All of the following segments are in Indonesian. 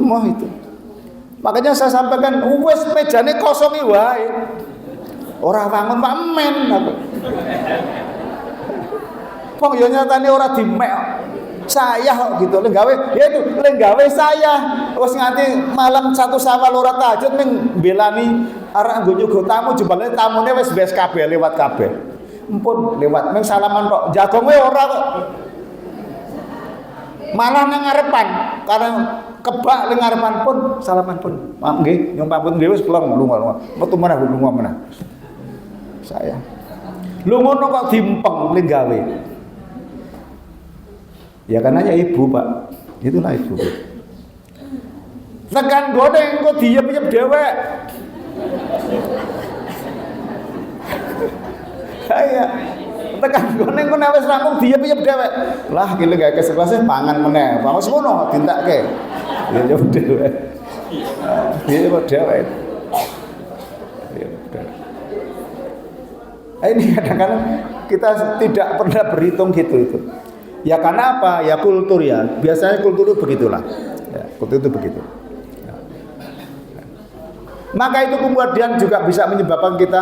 Mau itu. Makanya saya sampaikan, wes mejane kosong wae. Ora wangun Pak men aku. Wong yo nyatane ora dimek. Saya kok gitu lenggawe ya itu lenggawe saya wis nganti malam satu Syawal ora tahajud ning belani arek nggo nyuguh tamu jebule tamune wis wes kabeh lewat kabeh. Empun lewat mung salaman kok jagong ora kok. Malah nang ngarepan karena kebak ning ngarepan pun salaman pun. Maaf nggih nyuwun pun nggih wis pulang lunga. Metu meneh lunga meneh. Saya. Lu ngono kok dimpeng lenggawe. Ya karena ibu Pak, itulah ibu. Tekan godeng kok diem-diem dewek. Iya, tekan godeng kok wis rampung diem-diem dewek. Lah kile gak keseklase pangan meneh. Wis ngono dintake. Ya yo dewek. Dia kok dewek. Ini kadang-kadang kita tidak pernah berhitung gitu itu. Ya karena apa? Ya kultur ya. Biasanya kultur itu begitulah. Ya, kultur itu begitu. Ya. Maka itu kemudian juga bisa menyebabkan kita,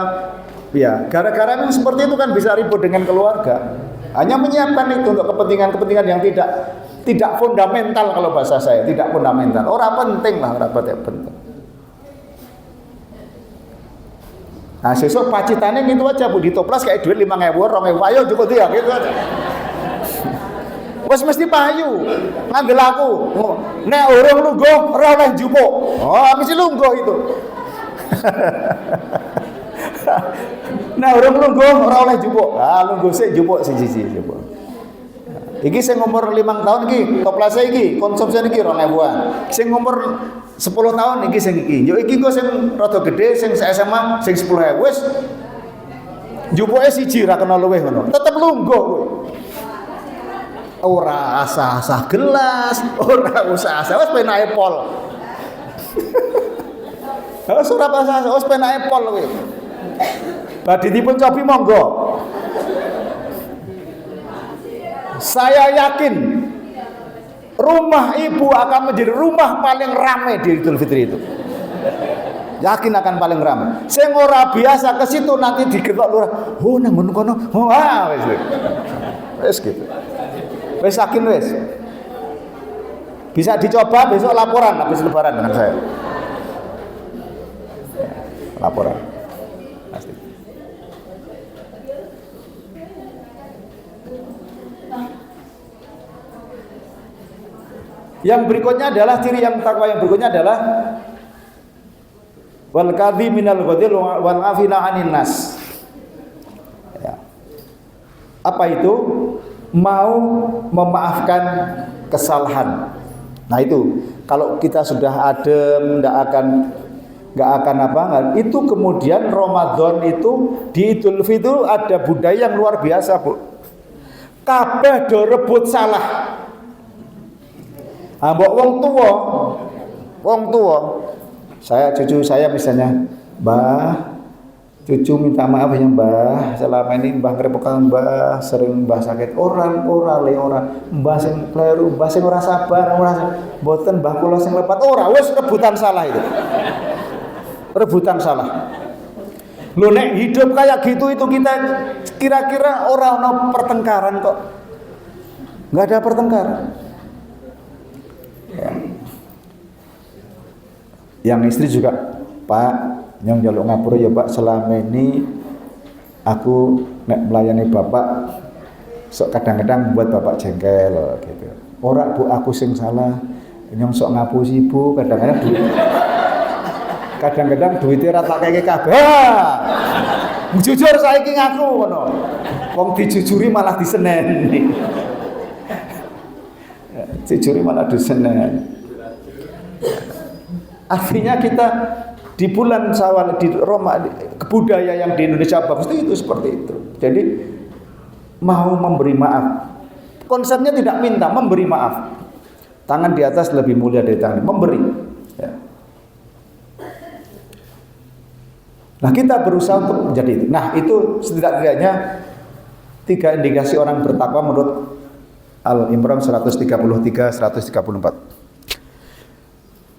ya, gara-gara memang seperti itu kan bisa ribut dengan keluarga. Hanya menyiapkan itu untuk kepentingan-kepentingan yang tidak fundamental kalau bahasa saya, tidak fundamental. Orang penting lah, orang penting. Nah, sesuk pacitannya gitu aja Bu, ditoplas kayak duit 5.000, 2.000, ayo cukup dia gitu aja. Wes mesti payu ngandel aku nek urung lungguh ora oleh njupuk. Oh mesti lungguh itu. Nek urung lungguh ora oleh njupuk. Ah lungguh sik njupuk siji njupuk. Iki sing umur 5 tahun iki toplase iki konsumsian iki 2.000-an. Sing umur 10 tahun iki sing iki. Yo iki kok sing rada gedhe sing SMA sing 10.000 wis njupuke siji ra kena luwih ngono. Tetep lungguh kowe. Ora asah-asah gelas, ora usah-asah wis penake pol. Wis ora asah-asah wis penake pol kowe. Badhe dipun cobi monggo. Saya yakin rumah ibu akan menjadi rumah paling ramai di Idul Fitri itu. Yakin akan paling ramai. Sing ora biasa ke situ nanti digetok lurah. Oh nang ngono kono. Oh wis. Wis gitu. Wis yakin wis. Bisa dicoba besok laporan habis lebaran dengan saya. Laporan. Pasti. Yang berikutnya adalah ciri yang takwa yang berikutnya adalah wal kadhiminal ghadil wal afina 'anil nas. Ya. Apa itu? Mau memaafkan kesalahan. Nah itu kalau kita sudah adem, nggak akan apa, itu kemudian Ramadan itu di Idul Fitri ada budaya yang luar biasa Bu. Kabeh do rebut salah. Mbok wong tua, cucu saya misalnya, Mbah, cucu minta maaf ya Mbah, selama ini Mbah kerepokan Mbah, sering Mbah sakit orang Mbah sing kleru, Mbah sing ora sabar, mboten Mbah kula sing lepat, ora wis rebutan salah itu. Rebutan salah. Lho nek hidup kayak gitu itu kita kira-kira ora ono pertengkaran kok. Enggak ada pertengkaran. Ya. Yang istri juga, Pak, nyong njaluk ngapura ya Pak, selama ini aku nek melayani Bapak sok kadang-kadang membuat Bapak jengkel gitu. Ora Bu, aku sing salah. Nyong sok ngapusi Bu, kadang-kadang duitnya ra tak keke kabeh. Jujur saiki ngaku ngono. Wong dijujuri malah diseneni. Jujuri malah disenen. Artinya kita di bulan Syawal di Roma, budaya yang di Indonesia bagus itu seperti itu. Jadi mau memberi maaf. Konsepnya tidak minta, memberi maaf. Tangan di atas lebih mulia dari tangan memberi. Ya. Nah kita berusaha untuk menjadi itu. Nah itu setidaknya 3 indikasi orang bertakwa menurut Al-Imran 133, 134.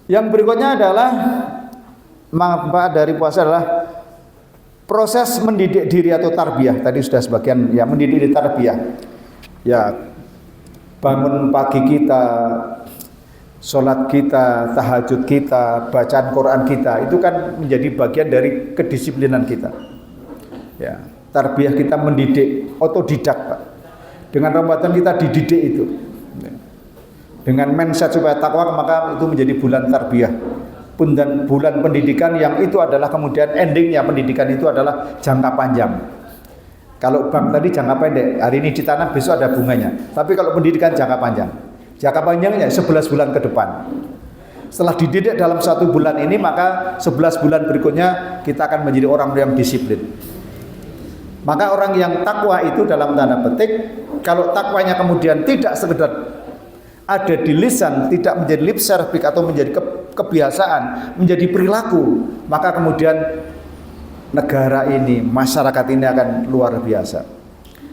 Yang berikutnya adalah manfaat dari puasa adalah proses mendidik diri atau tarbiyah. Tadi sudah sebagian ya, mendidik diri tarbiyah. Ya, bangun pagi kita, sholat kita, tahajud kita, bacaan Quran kita, itu kan menjadi bagian dari kedisiplinan kita. Ya, tarbiyah kita mendidik, otodidak, Pak. Dengan Ramadan kita dididik itu. Dengan mindset supaya takwa, maka itu menjadi bulan tarbiyah. Dan bulan pendidikan yang itu adalah kemudian endingnya pendidikan itu adalah jangka panjang. Kalau bank tadi jangka pendek, hari ini ditanam, besok ada bunganya. Tapi kalau pendidikan jangka panjang. Jangka panjangnya 11 bulan ke depan. Setelah dididik dalam 1 bulan ini, maka 11 bulan berikutnya kita akan menjadi orang yang disiplin. Maka orang yang takwa itu dalam tanda petik, kalau takwanya kemudian tidak sekedar ada di lisan, tidak menjadi lip service atau menjadi kebiasaan, menjadi perilaku, maka kemudian negara ini, masyarakat ini akan luar biasa.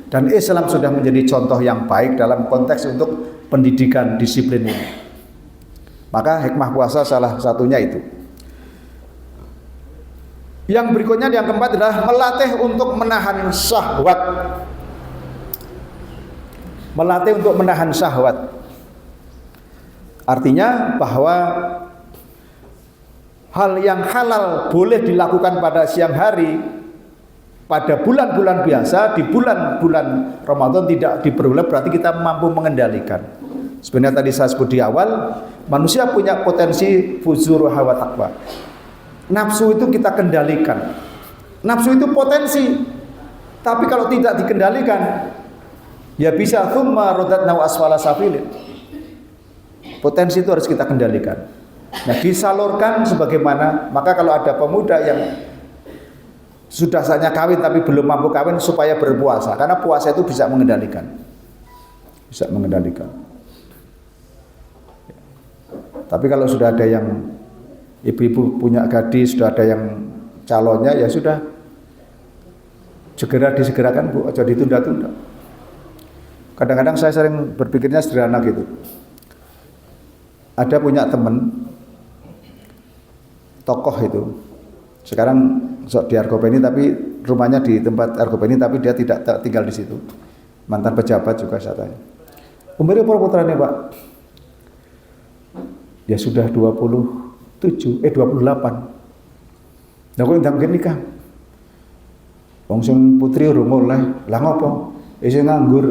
Dan Islam sudah menjadi contoh yang baik dalam konteks untuk pendidikan disiplin ini. Maka hikmah puasa salah satunya itu. Yang berikutnya, yang keempat adalah melatih untuk menahan syahwat. Melatih untuk menahan syahwat. Artinya bahwa hal yang halal boleh dilakukan pada siang hari, pada bulan-bulan biasa, di bulan-bulan Ramadan tidak diperbolehkan, berarti kita mampu mengendalikan. Sebenarnya tadi saya sebut di awal, manusia punya potensi fujur hawa taqwa. Nafsu itu kita kendalikan. Nafsu itu potensi. Tapi kalau tidak dikendalikan, ya bisa thumma radatna asfala safilin. Potensi itu harus kita kendalikan. Nah, disalurkan sebagaimana, maka kalau ada pemuda yang sudah saatnya kawin tapi belum mampu kawin, supaya berpuasa, karena puasa itu bisa mengendalikan. Bisa mengendalikan. Tapi kalau sudah ada yang ibu-ibu punya gadis, sudah ada yang calonnya, ya sudah segera disegerakan, Bu, aja ditunda-tunda. Kadang-kadang saya sering berpikirnya sederhana gitu. Ada punya teman tokoh itu, sekarang di Argopeni, tapi rumahnya di tempat Argopeni, tapi dia tidak tinggal di situ. Mantan pejabat juga saya tanya. Umurnya berapa putranya, Pak? Ya sudah 28. Nah, kok ndang nikah? Wong sing putri urung mulai. Lah ngopo? Isih nganggur.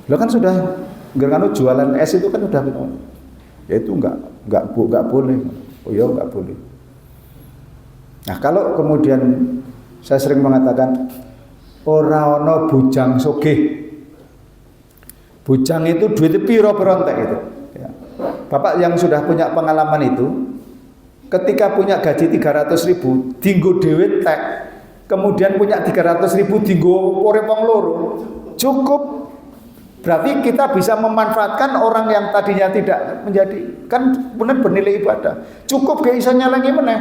Lo kan sudah ngerano jualan es itu kan udah, ya itu enggak boleh. Oh ya, enggak boleh. Nah, kalau kemudian saya sering mengatakan ora ana bujang sugih. Bujang itu duit piro berontek itu. Ya. Bapak yang sudah punya pengalaman itu, ketika punya gaji 300.000 dinggo dhewe tek, kemudian punya 300.000 dinggo urip wong loro, cukup. Berarti kita bisa memanfaatkan orang yang tadinya tidak menjadi, kan benar bernilai ibadah, cukup gak bisa nyalangi meneh.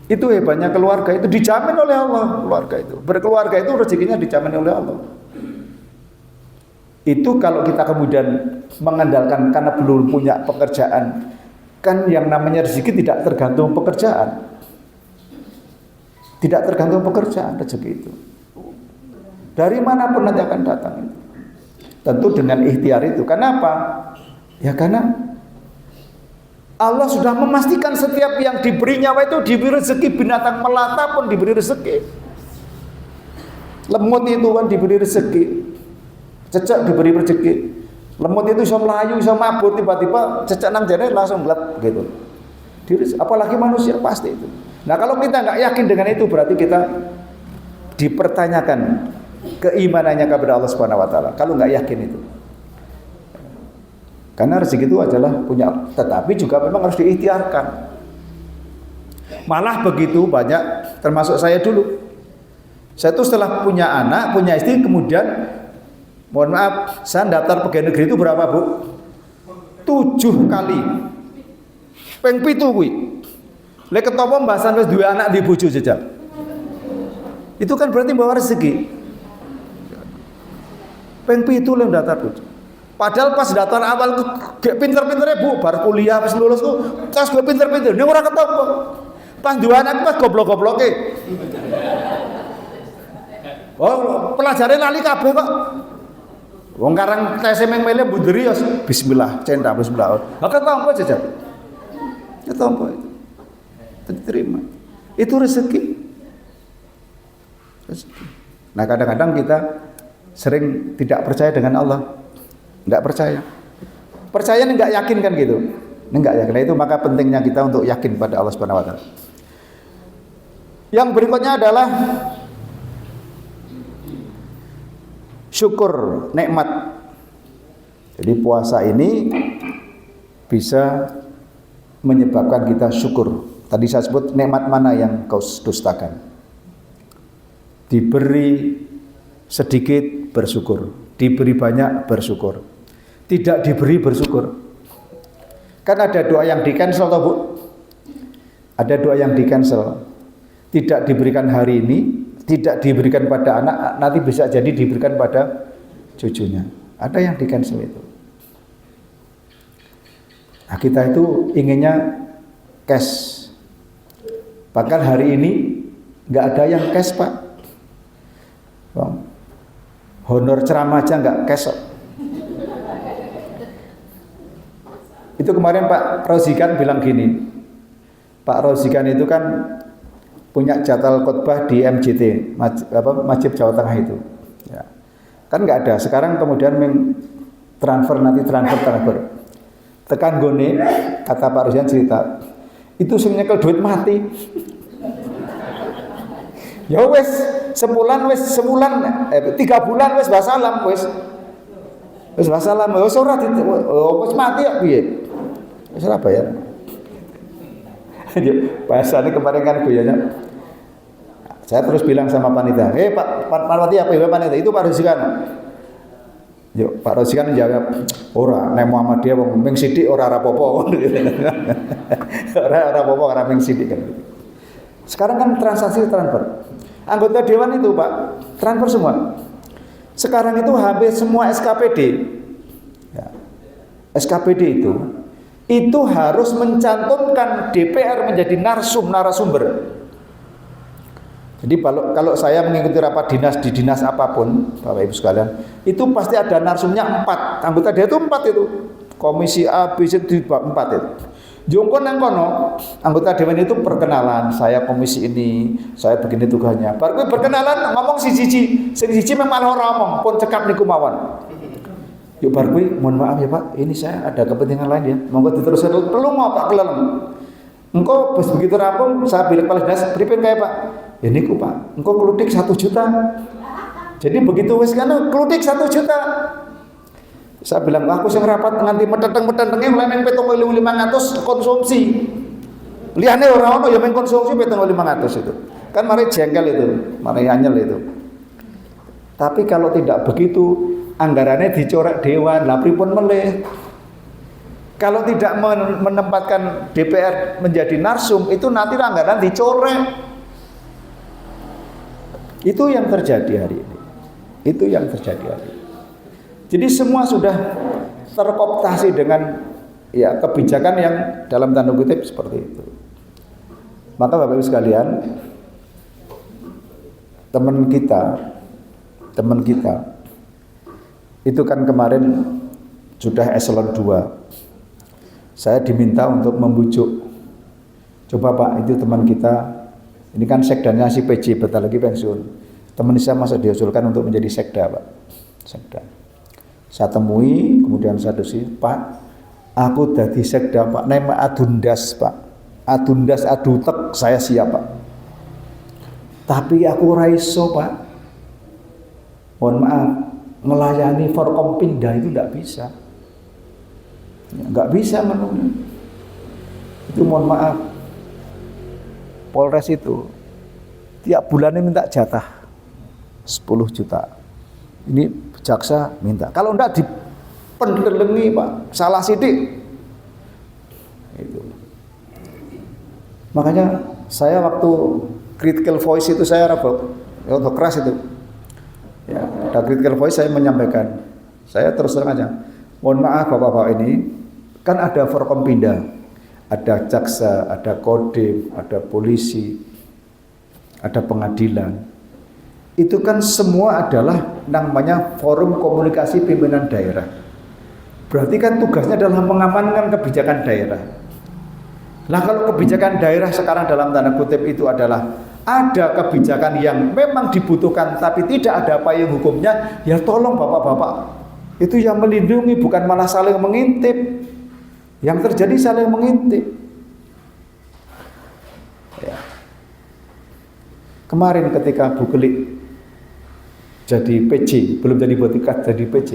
Itu hebatnya keluarga, itu dijamin oleh Allah. Keluarga itu, berkeluarga itu rezekinya dijamin oleh Allah. Itu kalau kita kemudian mengandalkan karena belum punya pekerjaan, kan yang namanya rezeki tidak tergantung pekerjaan. Tidak tergantung pekerjaan rezeki itu. Dari manapun nanti akan datang itu. Tentu dengan ikhtiar itu. Kenapa? Ya karena Allah sudah memastikan setiap yang diberi nyawa itu diberi rezeki. Binatang melata pun diberi rezeki. Lemut itu kan diberi rezeki. Cecak diberi rezeki. Lemut itu bisa melayu, bisa mabur, tiba-tiba cecak nang jane langsung gelap gitu. Apalagi manusia pasti itu. Nah, kalau kita nggak yakin dengan itu, berarti kita dipertanyakan keimanannya kepada Allah Subhanahu wa taala. Kalau nggak yakin itu. Karena rezeki itu adalah punya, tetapi juga memang harus diikhtiarkan. Malah begitu banyak, termasuk saya dulu. Saya itu setelah punya anak, punya istri, kemudian mohon maaf, saya daftar pegawai negeri itu berapa, Bu? 7 kali. Peng 7 kuwi. Lek ketopo mbasan wis duwe anak di bojo jejak. Itu kan berarti bawa rezeki. Peng 7 lek daftar bojo. Padahal pas daftar awal gek pinter-pinternya Bu, bar kuliah pas lulus tuh tas gue pinter-pinter, ini ora ketemu. Pas dua anak pas goblok-gobloke. Oh, pelajaran lali kabeh kok. Wong karang tese meng mele bunderi ya bismillah, centang bismillah. Ha ketompo jajan. Ketompo itu. Diterima. Itu rezeki. Nah, kadang-kadang kita sering tidak percaya dengan Allah. Enggak percaya. Percaya ini enggak yakin kan gitu. Ini enggak yakin. Nah, itu maka pentingnya kita untuk yakin pada Allah Subhanahu wa taala. Yang berikutnya adalah syukur nikmat. Jadi puasa ini bisa menyebabkan kita syukur. Tadi saya sebut nikmat mana yang kau dustakan. Diberi sedikit bersyukur, diberi banyak bersyukur. Tidak diberi bersyukur. Kan ada doa yang di cancel toh Bu? Ada doa yang di cancel. Tidak diberikan hari ini, tidak diberikan pada anak, nanti bisa jadi diberikan pada cucunya. Ada yang di cancel itu. Nah, kita itu inginnya cash. Bahkan hari ini nggak ada yang cash Pak. Honor ceramah aja nggak cash. Itu kemarin Pak Rozikan bilang gini, Pak Rozikan itu kan punya jadwal khotbah di MJT, Masjid Jawa Tengah itu. Ya. Kan nggak ada. Sekarang kemudian transfer. Tekan gone, kata Pak Rozikan cerita, itu sing nyekel duit mati. Ya wes, sebulan 3 bulan wes wassalam wes. Wes wassalam, wes ora wes mati ya piye? Wis ora bayar. Bahasanya kemarin kan guyanya. Saya terus bilang sama panitia, Pak Marwati apa ya panitia? Itu Pak Rozikan. Yuk, Pak Rozikan jawab, ora, nek Muhammadiyah wong ming sithik ora apa-apa. Ora apa-apa ora ming sithik kan. Sekarang kan transaksi transfer. Anggota dewan itu Pak, transfer semua. Sekarang itu hampir semua SKPD. Ya. SKPD itu harus mencantumkan DPR menjadi narasumber. Jadi kalau saya mengikuti rapat dinas di dinas apapun, Bapak Ibu sekalian, itu pasti ada narsumnya 4. Anggota dia itu 4 itu. Komisi A, B, C, D 4 itu. Jongkon nang kono, anggota dewan itu perkenalan, saya komisi ini, saya begini tugasnya. Baru berkenalan ngomong siji memang ora ngomong, pun cekap niku mawon. Yuk bar kuwi, mohon maaf ya Pak, ini saya ada kepentingan lain ya. Monggo diteruskan perlu mau Pak kelelem. Engko bes begitu rampung saya bilang kepala dinas pripun kae Pak? Ya niku Pak, engko kluthik 1 juta. Jadi begitu wis kan kluthik 1 juta. Saya bilang aku sing rapat nganti metenteng-metentenge mulai men 7.500 konsumsi. Liyane ora ono ya men konsumsi 7.500 itu. Kan mari jengkel itu, mari anyel itu. Tapi kalau tidak begitu anggarannya dicoret dewan, lah pripun melih. Kalau tidak menempatkan DPR menjadi narsum, itu nanti anggaran dicoret. Itu yang terjadi hari ini. Itu yang terjadi hari ini. Jadi semua sudah terkooptasi dengan ya kebijakan yang dalam tanda kutip seperti itu. Maka Bapak Ibu sekalian, teman kita itu kan kemarin sudah eselon 2. Saya diminta untuk membujuk. Coba Pak, itu teman kita, ini kan sekdanya si PJ, bentar lagi pensiun. Teman saya masa diusulkan untuk menjadi sekda Pak. Sekda. Saya temui, kemudian saya dosi, Pak, aku dadi sekda Pak, nama Adundas Pak. Adundas adutek saya siap Pak. Tapi aku raiso Pak. Mohon maaf, melayani Forkompinda itu tidak bisa. Nggak bisa menunya. Itu mohon maaf. Polres itu tiap bulannya minta jatah 10 juta. Ini jaksa minta. Kalau enggak dipendelengi Pak, salah sidik. Itu. Makanya saya waktu critical voice itu saya untuk keras itu. Ya, ada critical voice saya menyampaikan. Saya terus terang aja. Mohon maaf Bapak-bapak, ini kan ada Forkompinda, ada jaksa, ada kodim, ada polisi, ada pengadilan. Itu kan semua adalah namanya forum komunikasi pimpinan daerah. Berarti kan tugasnya adalah mengamankan kebijakan daerah. Nah, kalau kebijakan daerah sekarang dalam tanda kutip itu adalah ada kebijakan yang memang dibutuhkan tapi tidak ada payung hukumnya, ya tolong Bapak-bapak, itu yang melindungi, bukan malah saling mengintip. Yang terjadi saling mengintip. Ya. Kemarin ketika Bu Kelik jadi PJ, belum jadi bodyguard, jadi PJ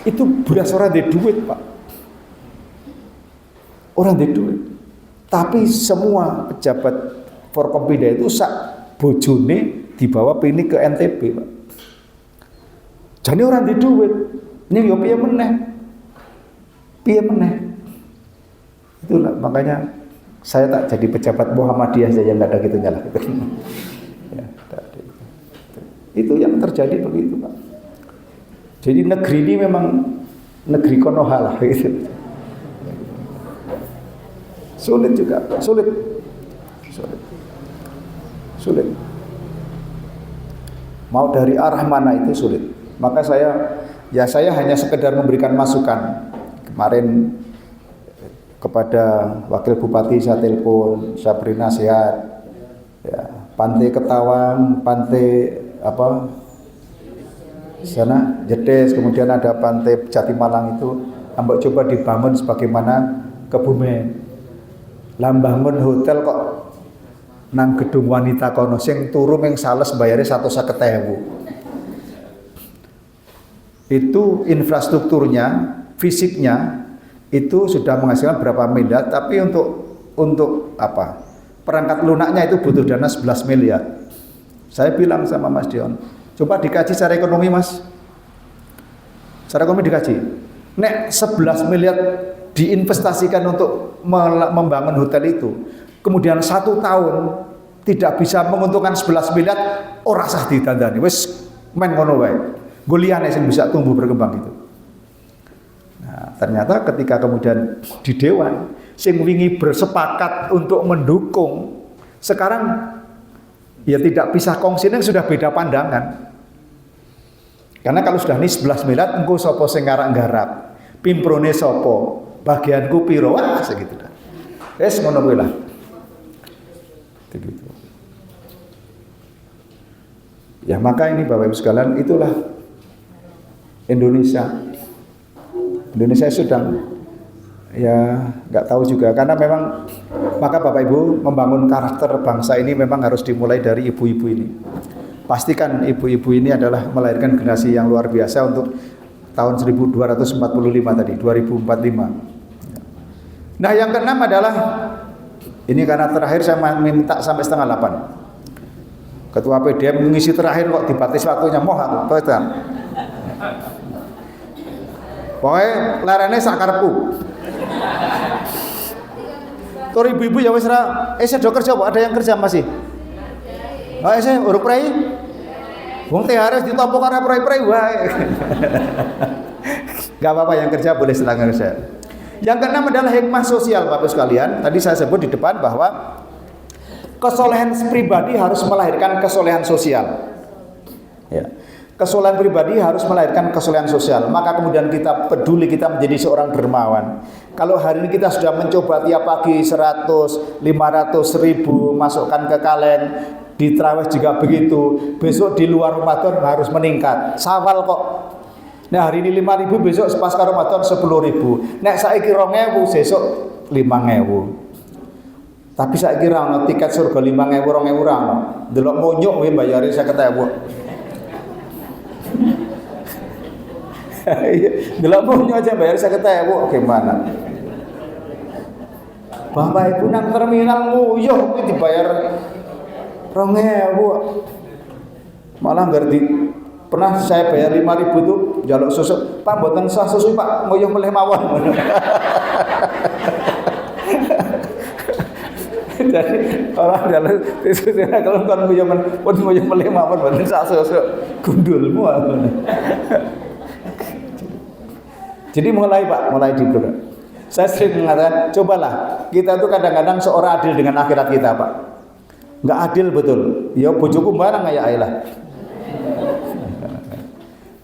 itu beras orang di duit Pak. Orang di duit. Tapi semua pejabat Forkompinda itu sak bojone dibawa pilih ke NTB Pak. Jadi orang di duit. Ini yo piye meneh. Piye meneh. Itulah makanya saya tak jadi pejabat Muhammadiyah saja, enggak ada gitunya lah gitu. Ya, itu yang terjadi begitu Pak. Jadi negeri ini memang negeri Konoha lah gitu. Sulit juga, sulit. Mau dari arah mana itu sulit. Maka saya hanya sekedar memberikan masukan. Kemarin kepada Wakil Bupati saya telepon, saya beri nasihat. Ya, Pantai Ketawang, Pantai sana Jedes, kemudian ada Pantai Jatimalang itu, ambek coba dibangun sebagaimana Kebumen. Lambangun hotel kok nang gedung wanita kono sing turu ming sales bayare 150.000. Itu infrastrukturnya, fisiknya itu sudah menghasilkan berapa miliar, tapi untuk apa? Perangkat lunaknya itu butuh dana 11 miliar. Saya bilang sama Mas Dion, coba dikaji secara ekonomi Mas. Secara ekonomi dikaji. Nek 11 miliar diinvestasikan untuk membangun hotel itu, kemudian 1 tahun tidak bisa menguntungkan 11 miliar, ora sah ditandani. Wis men ngono wae. Nggo liyane sing bisa tumbuh berkembang itu. Nah, ternyata ketika kemudian di dewan sing wingi bersepakat untuk mendukung, sekarang ya tidak pisah kongsi, yang sudah beda pandangan. Karena kalau sudah ini 11 miliar, engko sapa sing ngarap-garap, pimprone sapa, bagianku piro, wah segitu dah. Wes ngono kuwi lah. Begitu. Ya maka ini Bapak Ibu sekalian, itulah Indonesia. Indonesia sedang ya nggak tahu juga, karena memang maka Bapak Ibu membangun karakter bangsa ini memang harus dimulai dari ibu-ibu ini. Pastikan ibu-ibu ini adalah melahirkan generasi yang luar biasa untuk tahun 1245 tadi, 2045. Nah yang keenam adalah, ini karena terakhir saya minta sampai 7:30. Ketua PDM mengisi terakhir kok dibatis waktunya, moh aku, betul. Pokoknya larane sakarepku. Tur ibu-ibu ya wis ra, sedo kerja kok, ada yang kerja masih? Oh, saya uruk prei. Wong THR ditampa karo prei-prei wae. Enggak apa-apa, yang kerja boleh setengah kerja. Yang keenam adalah hikmah sosial Bapak sekalian. Tadi saya sebut di depan bahwa kesolehan pribadi harus melahirkan kesolehan sosial. Ya. Kesolehan pribadi harus melahirkan kesolehan sosial. Maka kemudian kita peduli, kita menjadi seorang dermawan. Kalau hari ini kita sudah mencoba tiap pagi 100, 500 ribu masukkan ke kaleng, di Traweh juga begitu. Besok di luar Ramadan harus meningkat. Sawal kok. Nah hari ini 5.000, besok pasca Ramadan 10.000. Nek saiki 2.000, besok 5.000. Tapi saiki ra ono tiket surga 5.000, 2.000 ra ono. Delok monyok wae bayare 50.000. Delok monyok aja bayar 50.000, gimana? Bapak Ibu nang terminal nguyuh kuwi dibayar 2.000. Malah ngerti. Pernah saya bayar 5.000 tuh jaluk susu, Pak mboten sah susu Pak, nguyuh melih mawon. Jadi orang jaluk susu kalau kon nguyuh melih mawon mboten sah susu, gundulmu. Jadi mulai Pak, mulai di program. Saya sering mengatakan, cobalah kita tuh kadang-kadang seorang adil dengan akhirat kita Pak. Nggak adil betul. Ya bojoku barang kayak Ailah.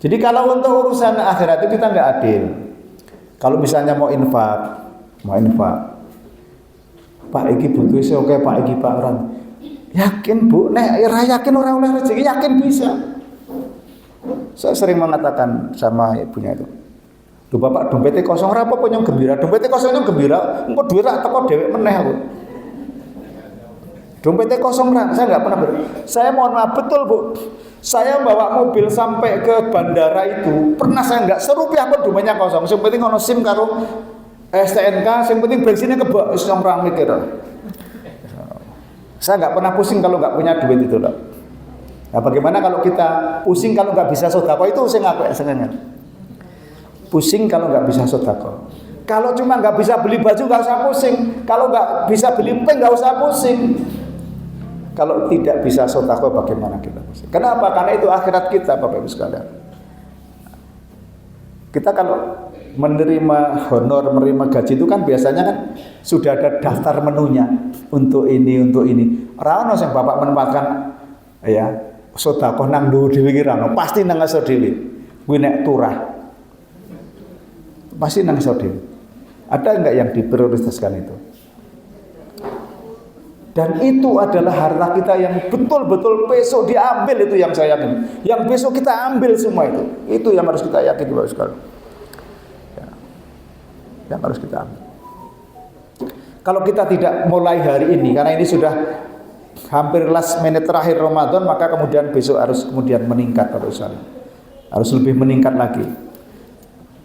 Jadi kalau untuk urusan akhirat itu kita nggak adil. Kalau misalnya mau infak, Pak iki butuh sih oke Pak iki Pak orang. Yakin Bu, nek yakin orang oleh rezeki yakin bisa. Saya sering mengatakan sama ibunya itu. Tuh Bapak dompetnya kosong ora apa nyong gembira. Dompetnya kosong nyong gembira, engko duit rak teko dhewek meneh aku. Dompetnya kosong rak, saya nggak pernah Saya mohon maaf betul Bu. Saya bawa mobil sampai ke bandara itu, pernah saya nggak serupiah pun dompetnya kosong. Yang penting ono SIM karo STNK, yang penting bensinnya kebak, wis orang mikir. Saya nggak pernah pusing kalau nggak punya duit itu loh. Nah bagaimana kalau kita pusing kalau nggak bisa sedekah itu saya ngapain senengnya. Pusing kalau nggak bisa sedekah. Kalau cuma nggak bisa beli baju nggak usah pusing. Kalau nggak bisa beli peng nggak usah pusing. Kalau tidak bisa sedekah bagaimana kita pusing? Kenapa? Karena itu akhirat kita Bapak Ibu sekalian. Kita kalau menerima honor, menerima gaji itu kan biasanya kan sudah ada daftar menunya untuk ini. Ora ono sing Bapak menempatkan ya sedekah nang nduwur dhewe iki ra ono, pasti nang ngasor dhewe. Kuwi nek turah. Pasti nang ngasor dhewe. Ada enggak yang diprioritaskan itu? Dan itu adalah harta kita yang betul-betul besok diambil, itu yang saya yakin. Yang besok kita ambil semua itu. Itu yang harus kita yakin Bapak sekalian. Ya. Yang harus kita ambil. Kalau kita tidak mulai hari ini, karena ini sudah hampir last minute terakhir Ramadan, maka kemudian besok harus kemudian meningkat Bapak sekalian. Harus lebih meningkat lagi.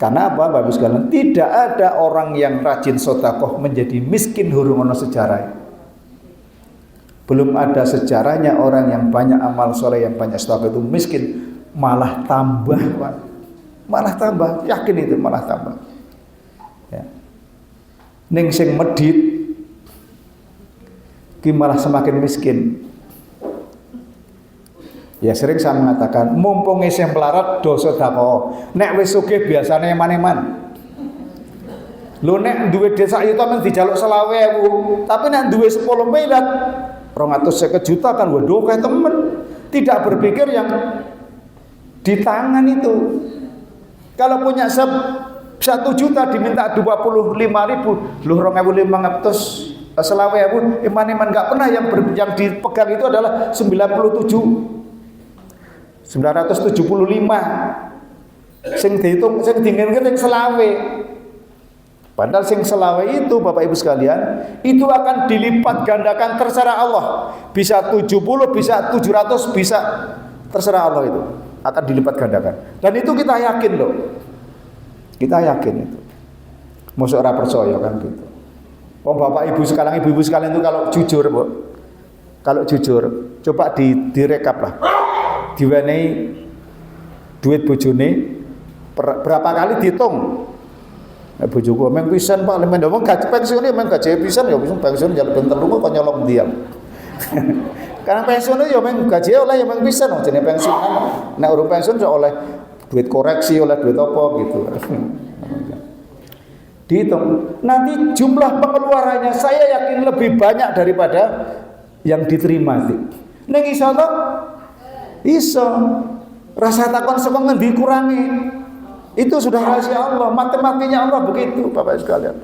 Karena apa Bapak sekalian? Tidak ada orang yang rajin sedekah menjadi miskin hurung ono sejarah. Belum ada sejarahnya orang yang banyak amal soleh, yang banyak sedekah itu miskin, malah tambah Pak. Malah tambah, yakin itu malah tambah. Ya. Ning sing medhit ki malah semakin miskin. Ya sering saya mengatakan, mumpung sing melarat do sedekah. Nek wis sugih biasane eman-eman. Lho nek duwe desa itu men dijaluk 20.000, tapi nek duwe 10 miliar 250 juta kan waduh kayak temen. Tidak berpikir yang di tangan itu. Kalau punya 1 juta diminta 25.000, lu 2.500 20.000, iman-iman nggak pernah yang dipegang itu adalah 975 sing dihitung sing dinginke sing selawe. Padahal sing selawe itu Bapak Ibu sekalian, itu akan dilipat gandakan terserah Allah. Bisa 70, bisa 700, bisa terserah Allah itu. Akan dilipat gandakan. Dan itu kita yakin loh. Kita yakin itu. Mosok ora percaya kan gitu. Oh Bapak Ibu sekarang, ibu-ibu sekalian itu kalau jujur, Bu. Kalau jujur, coba direkap lah. Diwenehi duit bojone berapa kali dihitung. Bojoku meng pisan Pak, men ngomong gaji pensiune meng gaji pisan ya pensiun njaluk ben telu kok nyolong diam. Karena pensiune ya meng gaji oleh ya meng pisan jenenge pensiunan. Nek urung pensiun ya oleh duit koreksi, oleh duit apa gitu. Dihitung. Nanti jumlah pengeluarannya saya yakin lebih banyak daripada yang diterima sih. Ning iso to? Iso. Rasa takon saka ngendi kurangi. Itu sudah rahasia Allah, matematikanya Allah begitu Bapak sekalian.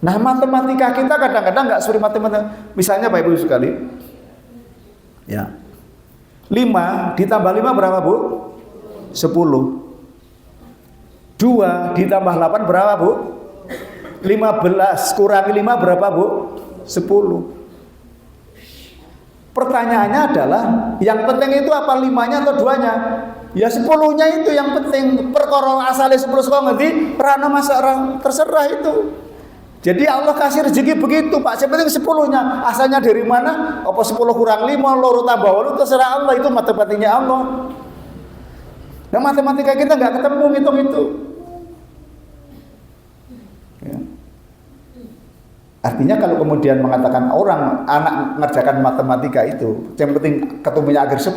Nah matematika kita kadang-kadang nggak seperti matematika. Misalnya Bapak Ibu sekali, ya 5 ditambah 5 berapa Bu? 10. 2 ditambah 8 berapa Bu? 15 kurangi 5 berapa Bu? 10. Pertanyaannya adalah yang penting itu apa 5-nya atau 2-nya? Ya 10-nya itu yang penting. Perkara asale 10 saka ngendi? Rana masa terserah itu. Jadi Allah kasih rezeki begitu Pak. Yang penting 10-nya. Asalnya dari mana? Apa 10 kurang 5, loro tambah 8 terserah Allah. Itu matematikanya Allah. Nah matematika kita nggak ketemu ngitung itu. Ya. artinya kalau kemudian mengatakan orang anak mengerjakan matematika itu, yang penting ketemunya akhir 10,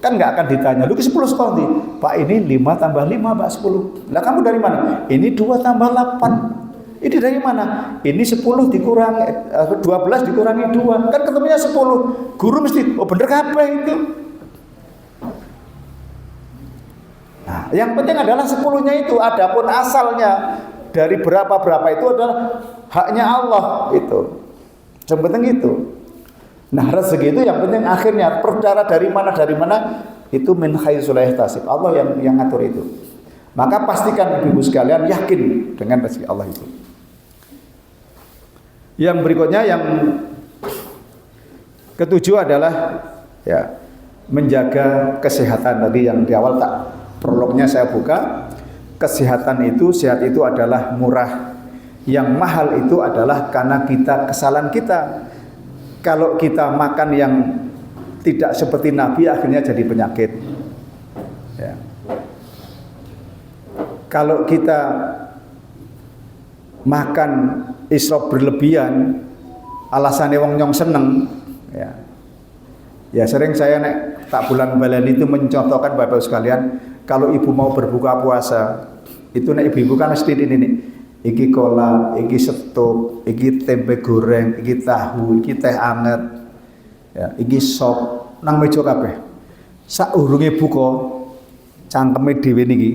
kan nggak akan ditanya, lu ke 10 sekolah nih? Pak, ini 5 tambah 5, Pak 10. Lah kamu dari mana? Ini 2 tambah 8. Ini dari mana? Ini 10 dikurangi 12 dikurangi 2. Kan ketemunya 10. Guru mesti, oh bener kabeh itu. Nah, yang penting adalah 10-nya itu, adapun asalnya dari berapa-berapa itu adalah haknya Allah itu. Yang penting itu. Nah, rezeki itu yang penting akhirnya perkara dari mana itu min haitsu la yahtasib. Allah yang ngatur itu. Maka pastikan ibu-ibu sekalian yakin dengan rezeki Allah itu. Yang berikutnya yang ketujuh adalah ya menjaga kesehatan. Tadi yang di awal tak prolognya saya buka. Kesehatan itu, sehat itu adalah murah. Yang mahal itu adalah karena kesalahan kita. Kalau kita makan yang tidak seperti Nabi, akhirnya jadi penyakit. Ya. Kalau kita makan israf berlebihan, alasannya wong nyong seneng, ya. Ya sering saya tak bulan baleni itu mencontohkan Bapak sekalian, kalau ibu mau berbuka puasa, itu ibu-ibu kan mesti ini nih. Iki kolak, iki setuk, iki tempe goreng, iki tahu, iki teh anget, ya, iki sop, nang meja kabeh. Saurunge buka, cangkeme dhewe niki.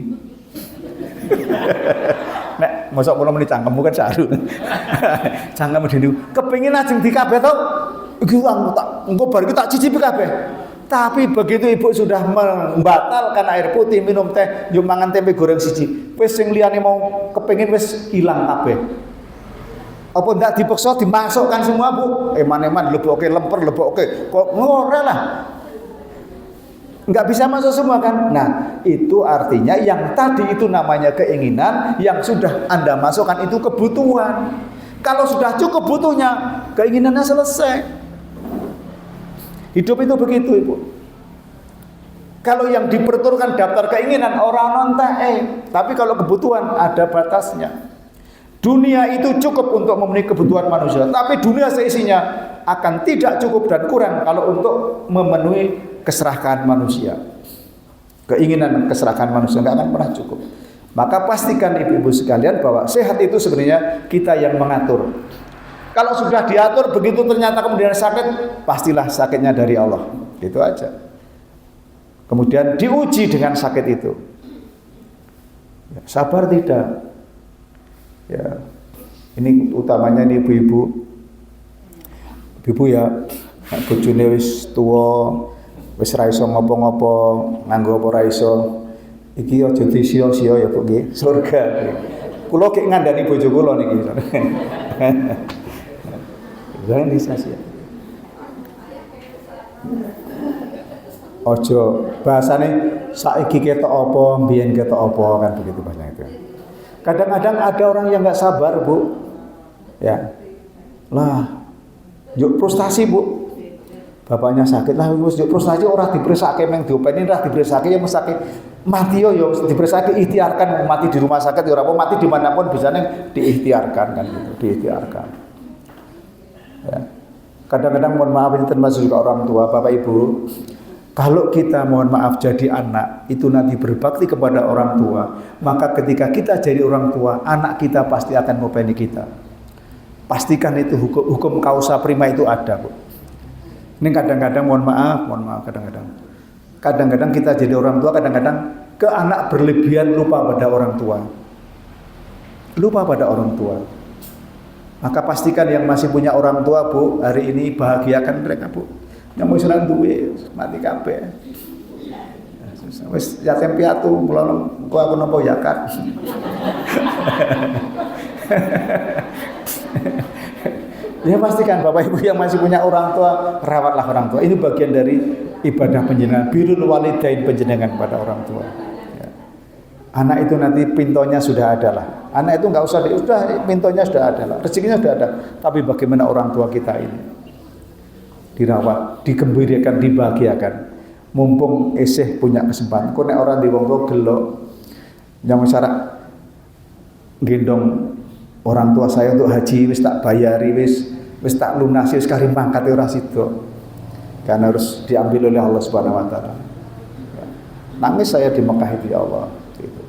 Nek mosok kula muni cangkemmu kan saru. Cangkeme dhewe kepengin ajeng di kabeh to. Iki engko bar iki tak cicipi kabeh. Tapi begitu ibu sudah membatalkan air putih, minum teh, yo mangan tempe goreng siji, wis sing liyane mau kepengin wis ilang kabeh. Apa ndak dipaksa dimasukkan semua, Bu? Eman-eman leboke lemper, leboke kok ngore lah. Enggak bisa masuk semua kan? Nah, itu artinya yang tadi itu namanya keinginan, yang sudah Anda masukkan itu kebutuhan. Kalau sudah cukup butuhnya, keinginannya selesai. Hidup itu begitu, Ibu. Kalau yang diperturkan daftar keinginan orang nontek, tapi kalau kebutuhan ada batasnya. Dunia itu cukup untuk memenuhi kebutuhan manusia, tapi dunia seisinya akan tidak cukup dan kurang kalau untuk memenuhi keserakahan manusia. Keinginan keserakahan manusia nggak akan pernah cukup. Maka pastikan ibu-ibu sekalian bahwa sehat itu sebenarnya kita yang mengatur. Kalau sudah diatur, begitu ternyata kemudian sakit, pastilah sakitnya dari Allah. Itu aja. Kemudian diuji dengan sakit itu. Ya, sabar tidak? Ya, ini utamanya nih ibu-ibu. Ibu ya, bojone wis tuwa, wis ra iso ngopo-ngopo, nganggo apa ra iso. Iki aja disia-sia ya Bu nggih, surga. Kula ki ngandani bojo kula niki. Jangan disia-sia. Ojo bahasane saiki ketok apa, mbiyen ketok apa, kan begitu bahasanya itu. Kadang-kadang ada orang yang enggak sabar, Bu. Ya. Lah, yuk frustasi, Bu. Bapaknya sakit lah, wis yuk frustasi ora dipresake meng diopeni ora dipresake ya mesake mati yo dipresake ikhtiarkan mati di rumah sakit ya ora apa mati dimanapun bisane diikhtiarkan kan gitu, diikhtiarkan. Ya. Kadang-kadang mohon maaf ini termasuk juga orang tua, Bapak Ibu. Kalau kita mohon maaf jadi anak, itu nanti berbakti kepada orang tua, maka ketika kita jadi orang tua, anak kita pasti akan ngopeni kita. Pastikan itu hukum kausa prima itu ada, Bu. Ini kadang-kadang mohon maaf kadang-kadang. Kadang-kadang kita jadi orang tua, kadang-kadang ke anak berlebihan lupa pada orang tua. Lupa pada orang tua. Maka pastikan yang masih punya orang tua, Bu, hari ini bahagiakan mereka, Bu. Yang mau selang duwe mati kabeh. Wis yatim piatu, mula engko aku napa yakat. Ya pastikan Bapak Ibu yang masih punya orang tua, rawatlah orang tua. Ini bagian dari ibadah panjenengan, birrul walidain panjenengan pada orang tua. Anak itu nanti pintonya sudah ada lah. Anak itu nggak usah, sudah pintonya sudah ada lah, rezekinya sudah ada. Tapi bagaimana orang tua kita ini dirawat, digembirakan, dibahagiakan. Mumpung esih punya kesempatan. Kok nek orang di wong tua gelo, yang masyarakat gendong orang tua saya untuk haji wis tak bayari, wis tak lunasi, wis kari mangkat ora sida. Karena harus diambil oleh Allah Subhanahu wa taala. Nangis saya di Mekah itu, ya Allah, gitu.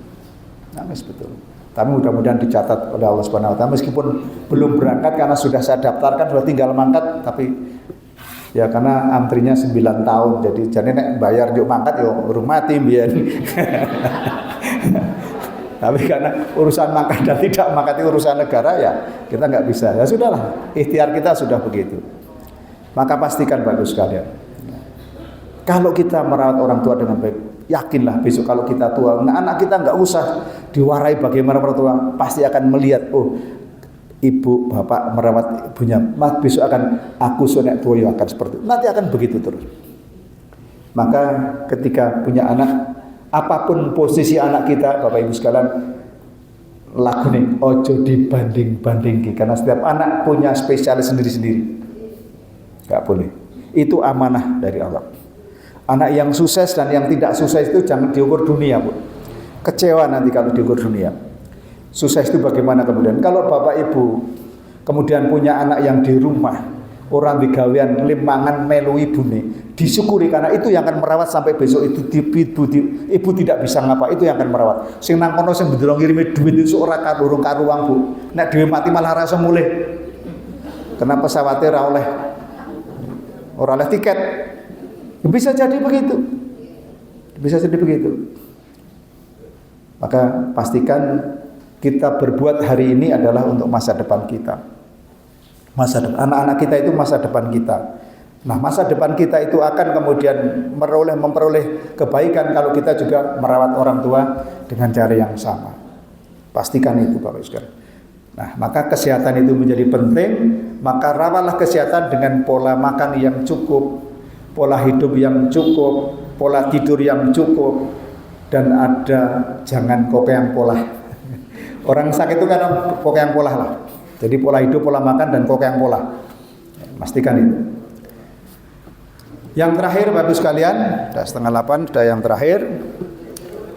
Nangis betul. Tapi mudah-mudahan dicatat oleh Allah Subhanahu wa taala, meskipun belum berangkat karena sudah saya daftarkan, sudah tinggal mangkat, tapi ya karena antrinya 9 tahun, jadi nek bayar yuk mangkat yo urung mati mbiyen. Tapi karena urusan mangkat dan tidak mangkat itu urusan negara, ya kita nggak bisa. Ya sudahlah, ikhtiar kita sudah begitu. Maka pastikan bagus sekalian, kalau kita merawat orang tua dengan baik, yakinlah besok kalau kita tua, nah anak kita nggak usah diwarai bagaimana orang tua, pasti akan melihat, oh ibu bapak merawat ibunya, mas besok akan aku sonek tua akan seperti itu. Nanti akan begitu terus. Maka ketika punya anak, apapun posisi anak kita, bapak ibu sekalian, lagu nih ojo dibanding-bandingkan, karena setiap anak punya spesialis sendiri-sendiri. Gak boleh. Itu amanah dari Allah. Anak yang sukses dan yang tidak sukses itu jangan diukur dunia, Bu. Kecewa nanti kalau diukur dunia. Sukses itu bagaimana kemudian? Kalau bapak ibu kemudian punya anak yang di rumah, orang digawean limangan melu ibune, disyukuri, karena itu yang akan merawat sampai besok itu ibu tidak bisa ngapa, itu yang akan merawat. Sing nang kono sing bendera ngirimi duit itu ora karurung karuang, Bu. Nek dhewe mati malah rasa mulih. Karena pesawatnya ora oleh tiket. Bisa jadi begitu. Bisa jadi begitu. Maka pastikan kita berbuat hari ini adalah untuk masa depan kita. Masa depan anak-anak kita itu masa depan kita. Nah, masa depan kita itu akan kemudian memperoleh kebaikan kalau kita juga merawat orang tua dengan cara yang sama. Pastikan itu, Bapak Ibu sekalian. Nah, maka kesehatan itu menjadi penting, maka rawatlah kesehatan dengan pola makan yang cukup, pola hidup yang cukup, pola tidur yang cukup, dan jangan kokeang pola. Orang sakit itu kan kokeang pola lah. Jadi pola hidup, pola makan, dan kokeang pola. Pastikan itu. Yang terakhir, Bapak Ibu sekalian, sudah 7:30, sudah yang terakhir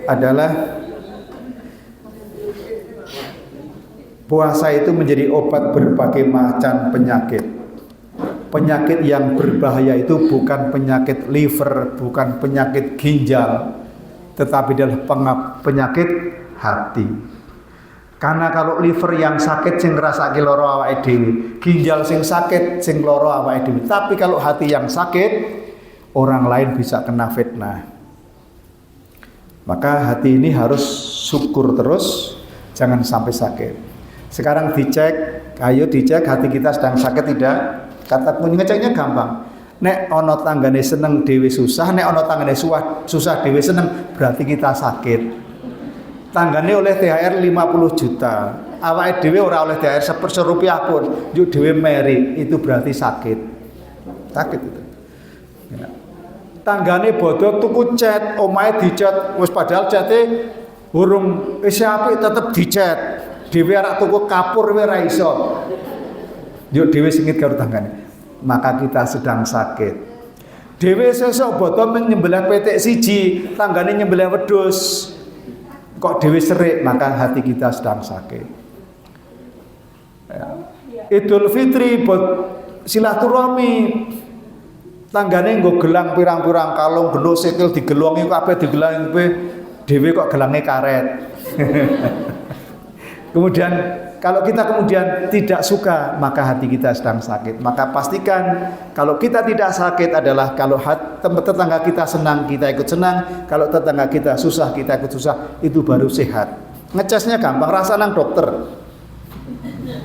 adalah puasa itu menjadi obat berbagai macam penyakit. Penyakit yang berbahaya itu bukan penyakit liver, bukan penyakit ginjal, tetapi adalah penyakit hati. Karena kalau liver yang sakit sing ngrasake lara awake dhewe, ginjal sing sakit sing lara awake dhewe. Tapi kalau hati yang sakit, orang lain bisa kena fitnah. Maka hati ini harus syukur terus, jangan sampai sakit. Sekarang dicek, ayo dicek hati kita sedang sakit tidak? Kata kunci ngeceknya gampang. Nek ono tanggane seneng dhewe susah, nek ono tanggane susah dhewe seneng, berarti kita sakit. Tanggane oleh THR 50 juta, awake dhewe ora oleh THR ₹1 pun, yuk dhewe meri, itu berarti sakit. Sakit itu. Ya. Tanggane bodho tuku cat, omahe dicat, wis padahal cate urung wis apik tetep dicat. Dhewe arek tuku kapur wae ora iso. Yuk dhewe singit karo tanggane. Maka kita sedang sakit. Dhewe sesuk bodo menyembelih petik siji, tanggane nyembelih wedhus. Kok dhewe serik, maka hati kita sedang sakit. Ya. Idul Fitri buat silaturahmi. Tanggane nggo gelang pirang-pirang kalung, gelo sikil digelongi kabeh digelangi kowe, dhewe kok gelange karet. Kemudian kalau kita kemudian tidak suka, maka hati kita sedang sakit. Maka pastikan kalau kita tidak sakit adalah kalau tetangga kita senang, kita ikut senang. Kalau tetangga kita susah, kita ikut susah. Itu baru sehat. Ngecesnya gampang, rasa nang dokter.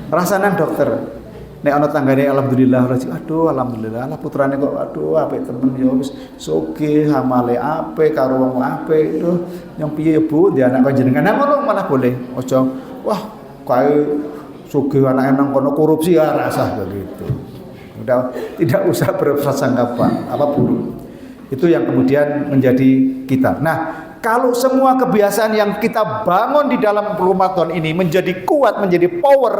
Rasa nang dokter. Nek ana tanggane alhamdulillah, aduh alhamdulillah, lah putrane kok aduh apik temen ya wis sugih, amale apik karo wong apik. Duh, yang piye ya Bu, dia anak panjenengan. Nah ngono malah boleh. Aja wah kae sugih anake nang kono korupsi ya rasa begitu. Udah tidak usah berprasangka apa buruk. Itu yang kemudian menjadi kita. Nah, kalau semua kebiasaan yang kita bangun di dalam Ramadan ini menjadi kuat, menjadi power,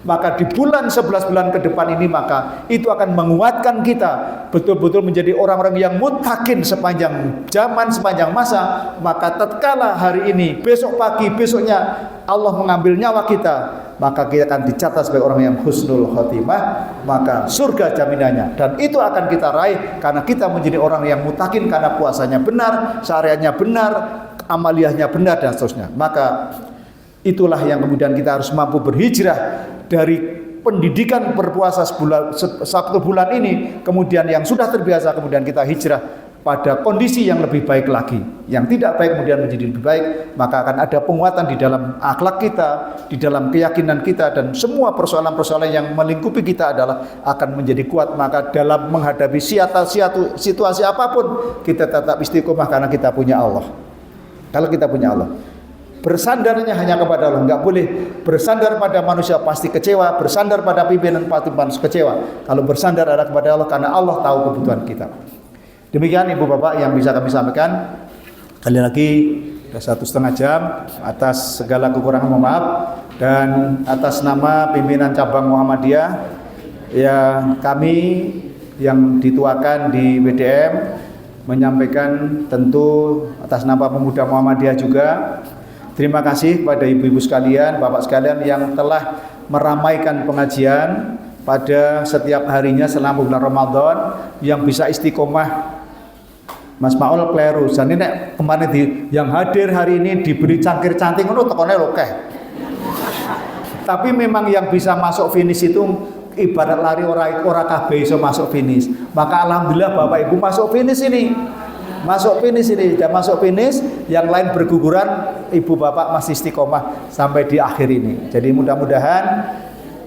maka di bulan 11 bulan ke depan ini maka itu akan menguatkan kita betul-betul menjadi orang-orang yang muttaqin sepanjang zaman, sepanjang masa. Maka tatkala hari ini, besok pagi, besoknya Allah mengambil nyawa kita, maka kita akan dicatat sebagai orang yang husnul khotimah, maka surga jaminannya. Dan itu akan kita raih karena kita menjadi orang yang mutakin, karena puasanya benar, syariatnya benar, amaliyahnya benar, dan seterusnya. Maka itulah yang kemudian kita harus mampu berhijrah dari pendidikan berpuasa satu bulan ini, kemudian yang sudah terbiasa, kemudian kita hijrah pada kondisi yang lebih baik lagi. Yang tidak baik kemudian menjadi lebih baik, maka akan ada penguatan di dalam akhlak kita, di dalam keyakinan kita, dan semua persoalan-persoalan yang melingkupi kita adalah akan menjadi kuat. Maka dalam menghadapi situasi apapun, kita tetap istiqomah karena kita punya Allah. Kalau kita punya Allah, bersandarnya hanya kepada Allah, enggak boleh bersandar pada manusia, pasti kecewa. Bersandar pada pimpinan, pasti kecewa. Kalau bersandar adalah kepada Allah, karena Allah tahu kebutuhan kita. Demikian Ibu Bapak yang bisa kami sampaikan. Kali lagi sudah 1,5 jam, atas segala kekurangan mohon maaf, dan atas nama pimpinan cabang Muhammadiyah, ya kami yang dituakan di WDM menyampaikan tentu atas nama pemuda Muhammadiyah juga, terima kasih kepada ibu-ibu sekalian, bapak sekalian yang telah meramaikan pengajian pada setiap harinya selama bulan Ramadan, yang bisa istiqomah. Mas Maul kleru, jadi nek kemarin yang hadir hari ini diberi cangkir cantik ngono tekone lokeh. Tapi memang yang bisa masuk finish itu ibarat lari ora kabeh iso masuk finish. Maka alhamdulillah Bapak Ibu masuk finish ini. Dan masuk finish, yang lain berguguran, Ibu Bapak masih istiqomah sampai di akhir ini. Jadi mudah-mudahan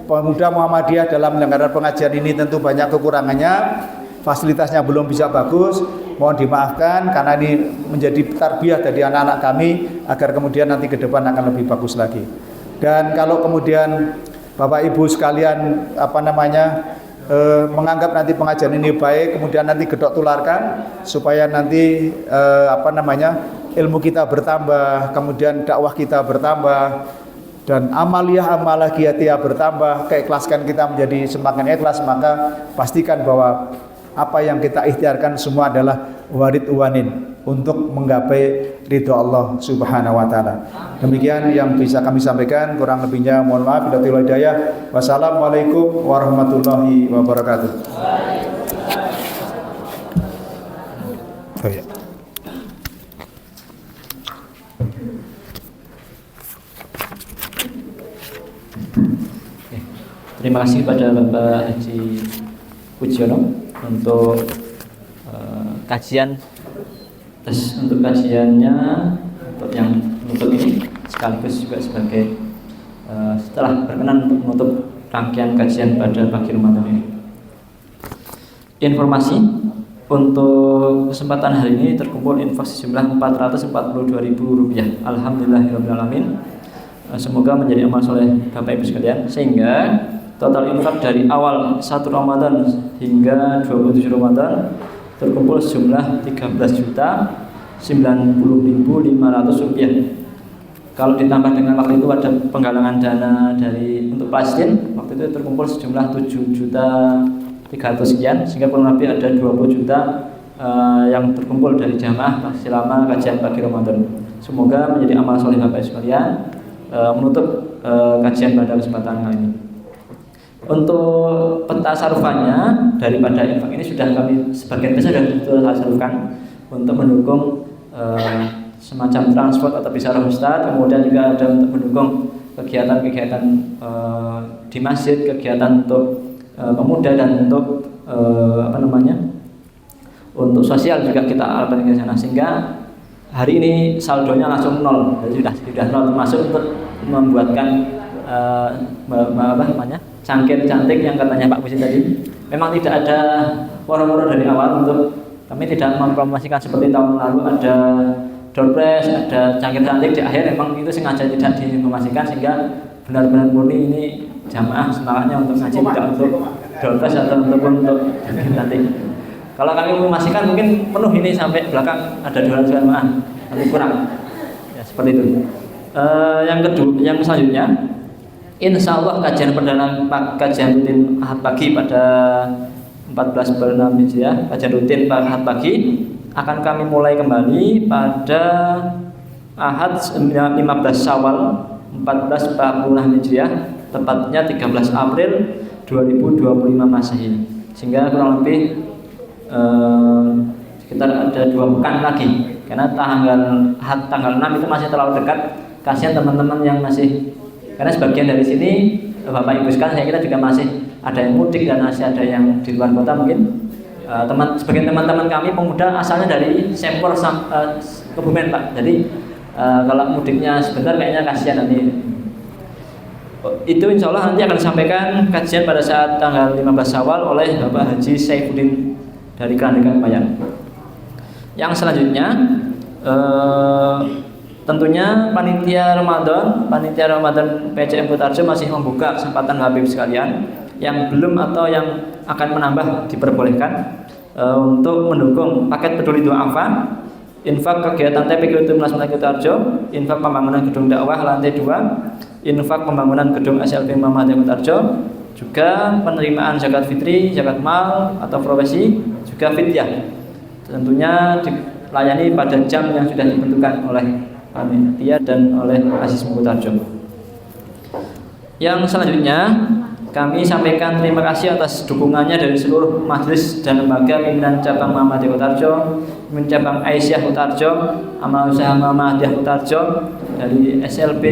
pemuda Muhammadiyah dalam menyelenggarakan pengajian ini tentu banyak kekurangannya, fasilitasnya belum bisa bagus, mohon dimaafkan karena ini menjadi tarbiyah dari anak-anak kami agar kemudian nanti ke depan akan lebih bagus lagi. Dan kalau kemudian Bapak Ibu sekalian menganggap nanti pengajian ini baik, kemudian nanti gedok tularkan supaya nanti ilmu kita bertambah, kemudian dakwah kita bertambah, dan amaliyah kita bertambah, keikhlasan kita menjadi semakin ikhlas. Maka pastikan bahwa apa yang kita ikhtiarkan semua adalah warid uwanin untuk menggapai ridho Allah Subhanahu wa taala. Demikian yang bisa kami sampaikan, kurang lebihnya mohon maaf. Billahi hidayah. Wassalamualaikum warahmatullahi wabarakatuh. Oh, ya. Terima kasih kepada Bapak Haji Pujiono untuk kajian. Terus untuk kajiannya, untuk ini sekaligus juga sebagai setelah berkenan untuk menutup rangkaian kajian pada pagi Ramadan ini. Informasi untuk kesempatan hari ini terkumpul infak sejumlah Rp442.000. Alhamdulillahirrahmanirrahim. Semoga menjadi amal soleh Bapak Ibu sekalian, sehingga total infak dari awal 1 Ramadan hingga 27 Ramadan terkumpul sejumlah Rp13.090.500. Kalau ditambah dengan waktu itu ada penggalangan dana untuk Palestina, waktu itu terkumpul sejumlah 7.300.000 sekian, sehingga kurang lebih ada 20 juta yang terkumpul dari jamaah selama kajian pagi Ramadan. Semoga menjadi amal soleh Bapak Ibu sekalian menutup kajian pada kesempatan kali ini. Untuk pentasarufannya daripada infak ini sudah kami sebagian besar sudah tasarufkan untuk mendukung semacam transport atau bisyarah ustadz, kemudian juga ada untuk mendukung kegiatan-kegiatan di masjid, kegiatan untuk pemuda, dan untuk untuk sosial juga kita alokasikan ke sana, sehingga hari ini saldonya langsung nol, jadi sudah nol, termasuk untuk membuatkan cangkir cantik yang katanya Pak Pusi tadi. Memang tidak ada woro-woro dari awal, untuk kami tidak mempromosikan seperti tahun lalu ada door prize, ada cangkir cantik di akhir. Memang itu sengaja tidak diinformasikan sehingga benar-benar murni ini jamaah semangatnya untuk ngaji, tidak untuk door prize atau untuk cangkir cantik. Kalau kami memastikan mungkin penuh ini sampai belakang ada 200 jamaah, tapi kurang. Ya seperti itu. Yang selanjutnya, insya Allah kajian perdana kajian rutin Ahad pagi pada 14 bulan Hijriah, kajian rutin Ahad pagi akan kami mulai kembali pada Ahad 15 Syawal 1446 Hijriah, tepatnya 13 April 2025 Masehi. Sehingga kurang lebih sekitar ada 2 pekan lagi. Karena tanggal 6 itu masih terlalu dekat. Kasihan teman-teman yang masih, karena sebagian dari sini Bapak Ibu sekalian, saya kira juga masih ada yang mudik dan masih ada yang di luar kota mungkin. Sebagian teman-teman kami pemuda asalnya dari Sempor Kebumen Pak. Jadi kalau mudiknya sebentar kayaknya kasihan nanti. Itu insya Allah nanti akan disampaikan kajian pada saat tanggal 15 Syawal oleh Bapak Haji Saifuddin dari Kerandekan Bayan. Yang selanjutnya tentunya panitia Ramadan PCM Kutarjo masih membuka kesempatan Habib sekalian yang belum atau yang akan menambah diperbolehkan untuk mendukung paket peduli duafa, infak kegiatan TPQ Timnas Melayu Kutarjo, infak pembangunan gedung dakwah lantai 2, infak pembangunan gedung SLB Muhammadiyah Kutarjo, juga penerimaan zakat fitri, zakat mal atau profesi, juga fidyah. Tentunya dilayani pada jam yang sudah ditentukan oleh panitia dan oleh Aziz Kutarjo. Yang selanjutnya kami sampaikan terima kasih atas dukungannya dari seluruh majelis dan lembaga pimpinan cabang Muhammadiyah Kutarjo, pimpinan cabang Aisyah Kutarjo, amal usaha Muhammadiyah Kutarjo, dari SLB,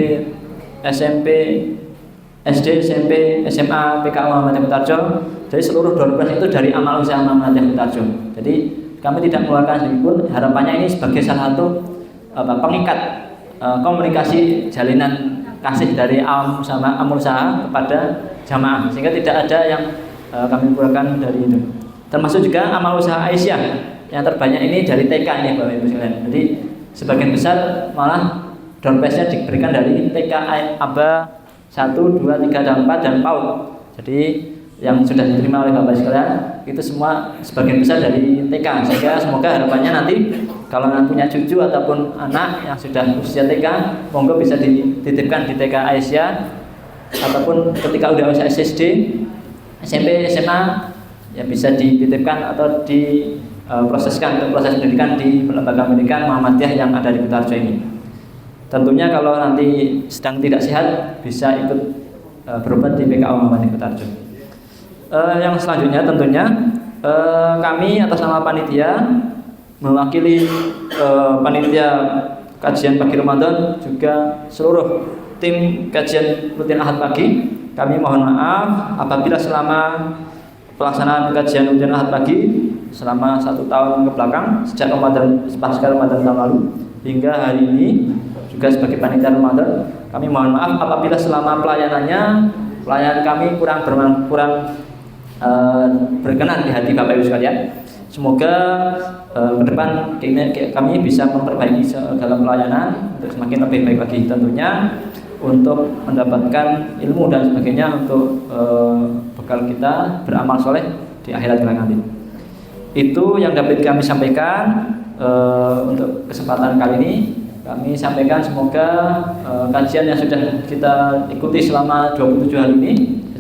SMP, SD, SMP, SMA, PKU Muhammadiyah Kutarjo, dari seluruh doorpress itu dari amal usaha Muhammadiyah Kutarjo. Jadi kami tidak mengeluarkan sedikit pun. Harapannya ini sebagai salah satu pengikat komunikasi jalinan kasih dari amal usaha kepada jamaah, sehingga tidak ada yang kami keluarkan dari itu. Termasuk juga amal usaha Aisyah yang terbanyak ini dari TK ini Bapak Ibu sekalian. Jadi sebagian besar malah doorpress-nya diberikan dari TK ABA 1, 2, 3, dan 4 dan PAUD. Jadi yang sudah diterima oleh Bapak sekalian itu semua sebagian besar dari TK. Sehingga semoga harapannya nanti kalau punya cucu ataupun anak yang sudah usia TK, monggo bisa dititipkan di TK Aisyah, ataupun ketika udah usia SD, SMP, SMA ya bisa dititipkan atau diproseskan untuk proses pendidikan di lembaga pendidikan Muhammadiyah yang ada di Kutarjo ini. Tentunya kalau nanti sedang tidak sehat bisa ikut berobat di PKU Muhammadiyah Kutarjo. Yang selanjutnya tentunya kami atas nama panitia mewakili panitia kajian pagi Ramadan, juga seluruh tim kajian rutin Ahad pagi, kami mohon maaf apabila selama pelaksanaan kajian rutin Ahad pagi selama 1 tahun ke belakang, sejak pasca Ramadan tahun lalu hingga hari ini juga sebagai panitia Ramadan, kami mohon maaf apabila selama pelayanan kami kurang berkenan di hati Bapak Ibu sekalian. Semoga ke depan kami bisa memperbaiki segala pelayanan untuk semakin lebih baik lagi, tentunya untuk mendapatkan ilmu dan sebagainya untuk bekal kita beramal soleh di akhirat kelak nanti. Itu yang dapat kami sampaikan untuk kesempatan kali ini. Kami sampaikan semoga kajian yang sudah kita ikuti selama 27 hari ini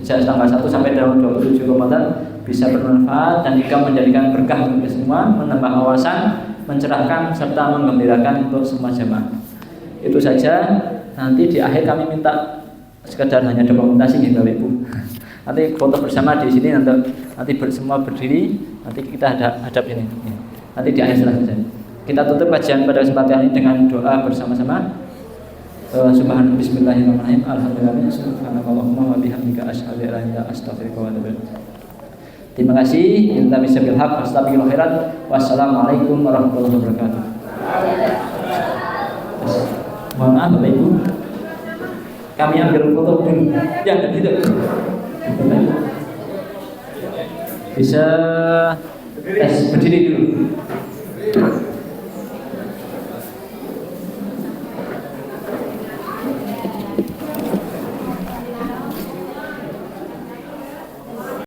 sejak tanggal 1 sampai tanggal 27 Ramadan bisa bermanfaat dan juga menjadikan berkah untuk kita semua, menambah wawasan, mencerahkan serta menggembirakan untuk semua jemaah. Itu saja. Nanti di akhir kami minta sekedar hanya dokumentasi nih Bapak Ibu. Nanti foto bersama di sini, nanti semua berdiri, nanti kita hadap ini. Nanti di akhir selanjutnya. Kita tutup kajian pada kesempatan ini dengan doa bersama-sama. Subhanallah, bismillahirrahmanirrahim. Alhamdulillah, subhanakallahumma wa bihamdika asyhadu an la ilaha illa anta astaghfiruka wa atubu ilaik. Terima kasih. Kita bisa bilhaq wastabiqul khairat. Wassalamualaikum warahmatullahi wabarakatuh. Mohon maaf Bapak Ibu, kami ambil foto dulu. Ya, tidak. Bisa berdiri dulu.